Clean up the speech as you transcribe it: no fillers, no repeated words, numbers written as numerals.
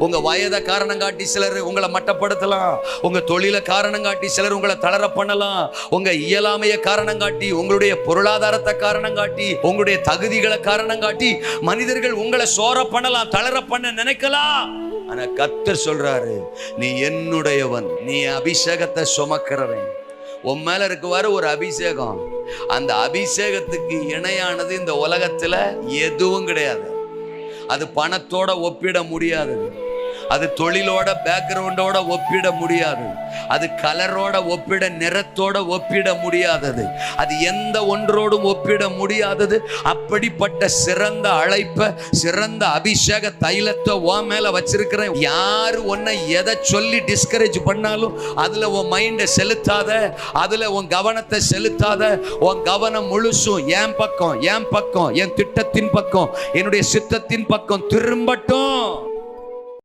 உங்க வயதை காரணம் காட்டி சிலர் உங்களை மட்டப்படுத்தலாம். உங்க தொழிலை காரணம் காட்டி சிலர் உங்களை தளர பண்ணலாம். உங்க இயலாமைய காரணம் காட்டி, உங்களுடைய பொருளாதாரத்தை காரணம் காட்டி, உங்களுடைய தகுதிகளை காரணம் காட்டி மனிதர்கள் உங்களை சோர பண்ணலாம், தளர பண்ண நினைக்கலாம். ஆனா கர்த்தர் சொல்றாரு, நீ என்னுடையவன், நீ அபிஷேகத்தை சுமக்கிறவன். உன் மேல இருக்குவாரு ஒரு அபிஷேகம். அந்த அபிஷேகத்துக்கு இணையானது இந்த உலகத்துல எதுவும் கிடையாது. அது பணத்தோட ஒப்பிட முடியாது, அது தொழிலோட பேக்ரவுண்டோட ஒப்பிட முடியாது, அது கலரோட ஒப்பிட, நிறத்தோட ஒப்பிட முடியாதது, அது எந்த ஒன்றோடும் ஒப்பிட முடியாதது. அப்படிப்பட்ட சிறந்த அழைப்ப, சிறந்த அபிஷேக தைலத்தை உன் மேல வச்சிருக்கிறேன். யாரு உன்னை எதை சொல்லி டிஸ்கரேஜ் பண்ணாலும் அதுல உன் மைண்டை செலுத்தாத, அதுல உன் கவனத்தை செலுத்தாத. உன் கவனம் முழுசும் என் பக்கம், என் பக்கம், என் திட்டத்தின் பக்கம், என்னுடைய சித்தத்தின் பக்கம் திரும்பட்டும்.